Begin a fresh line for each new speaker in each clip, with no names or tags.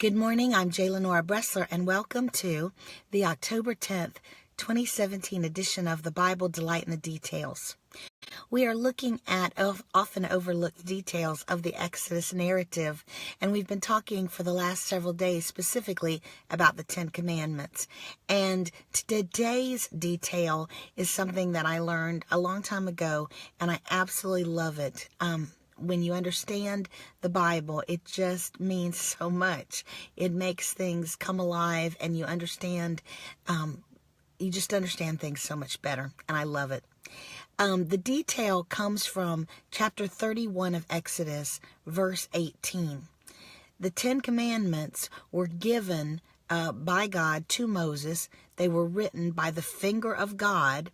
Good morning, I'm J. Lenora Bressler, and welcome to the October 10th, 2017 edition of the Bible Delight in the Details. We are looking at often overlooked details of the Exodus narrative, and we've been talking for the last several days specifically about the Ten Commandments. And today's detail is something that I learned a long time ago, and I absolutely love it. When you understand the Bible, it just means so much. It makes things come alive, and you just understand things so much better, and I love it. The detail comes from chapter 31 of Exodus, verse 18. The Ten Commandments were given by God to Moses. They were written by the finger of God,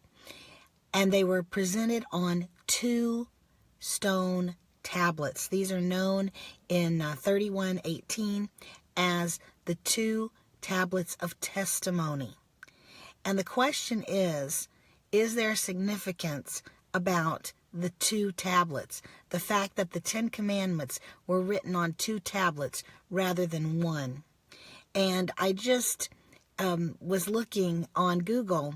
and they were presented on 2 stone tablets. These are known in 31:18 as the 2 tablets of testimony. And the question is there significance about the 2 tablets? The fact that the 10 Commandments were written on 2 tablets rather than 1. And I just was looking on Google,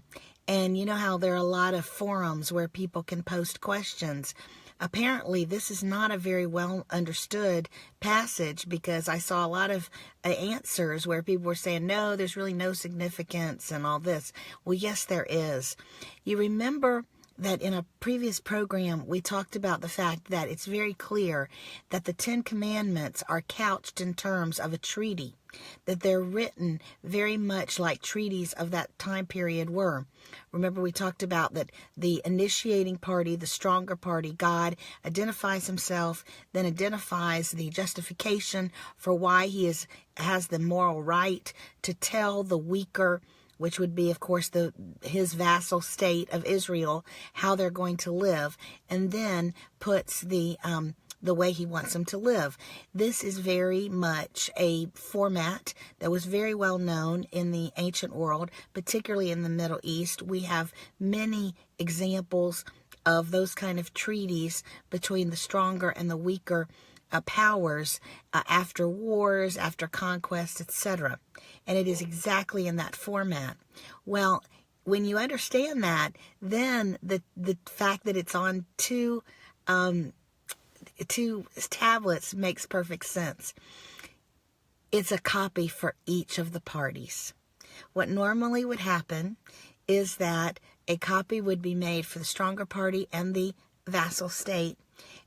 and you know how there are a lot of forums where people can post questions. Apparently, this is not a very well understood passage, because I saw a lot of answers where people were saying, no, there's really no significance and all this. Well, yes, there is. You remember that in a previous program, we talked about the fact that it's very clear that the 10 Commandments are couched in terms of a treaty, that they're written very much like treaties of that time period were. Remember, we talked about that the initiating party, the stronger party, God, identifies himself, then identifies the justification for why he has the moral right to tell the weaker, which would be, of course, his vassal state of Israel, how they're going to live, and then puts the way he wants them to live. This is very much a format that was very well known in the ancient world, particularly in the Middle East. We have many examples of those kind of treaties between the stronger and the weaker powers after wars, after conquest, etc. And it is exactly in that format. Well, when you understand that, then the fact that it's on 2 tablets makes perfect sense. It's a copy for each of the parties. What normally would happen is that a copy would be made for the stronger party and the vassal state,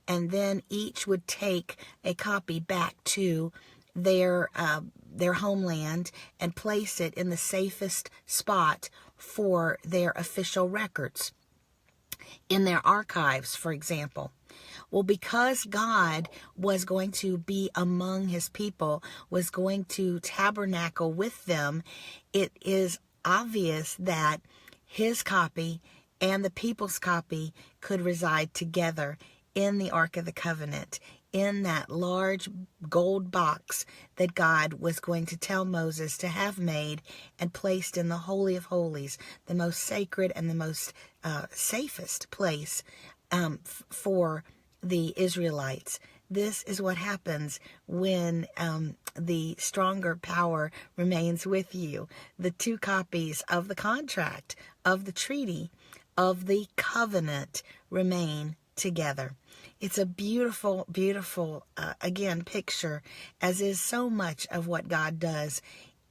and then each would take a copy back to their homeland and place it in the safest spot for their official records, in their archives, for example. Well, because God was going to be among his people, was going to tabernacle with them, it is obvious that his copy and the people's copy could reside together in the Ark of the Covenant, in that large gold box that God was going to tell Moses to have made and placed in the Holy of Holies, the most sacred and the most safest place for the Israelites. This is what happens when the stronger power remains with you. The 2 copies of the contract, of the treaty, of the covenant remain together. It's a beautiful, beautiful, again, picture, as is so much of what God does,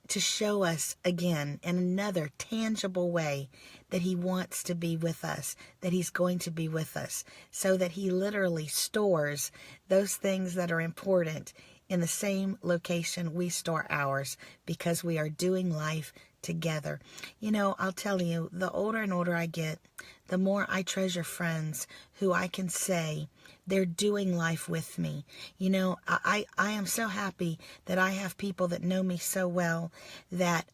to show us again in another tangible way that he wants to be with us, that he's going to be with us, so that he literally stores those things that are important in the same location we store ours, because we are doing life together. You know, I'll tell you, the older and older I get, the more I treasure friends who I can say they're doing life with me. You know, I am so happy that I have people that know me so well that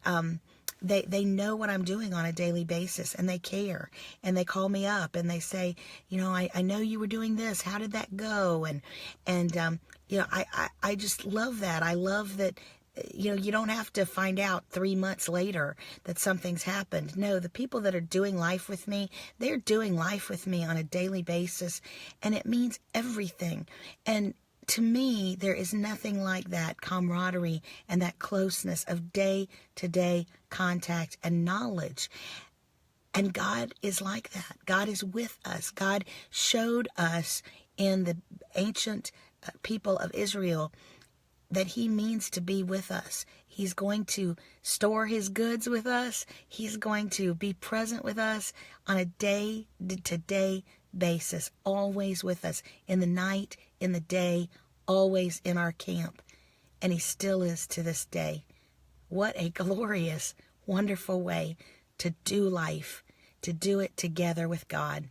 they know what I'm doing on a daily basis, and they care, and they call me up and they say, you know, I know you were doing this. How did that go? And you know, I just love that. I love that. You know, you don't have to find out 3 months later that something's happened. No, the people that are doing life with me, they're doing life with me on a daily basis, and it means everything. And to me, there is nothing like that camaraderie and that closeness of day-to-day contact and knowledge. And God is like that. God is with us. God showed us in the ancient people of Israel that he means to be with us. He's going to store his goods with us. He's going to be present with us on a day-to-day basis, always with us, in the night, in the day, always in our camp. And he still is to this day. What a glorious, wonderful way to do life, to do it together with God.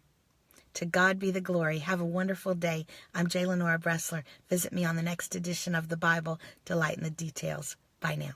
To God be the glory. Have a wonderful day. I'm J. Lenora Bressler. Visit me on the next edition of the Bible to lighten the details. Bye now.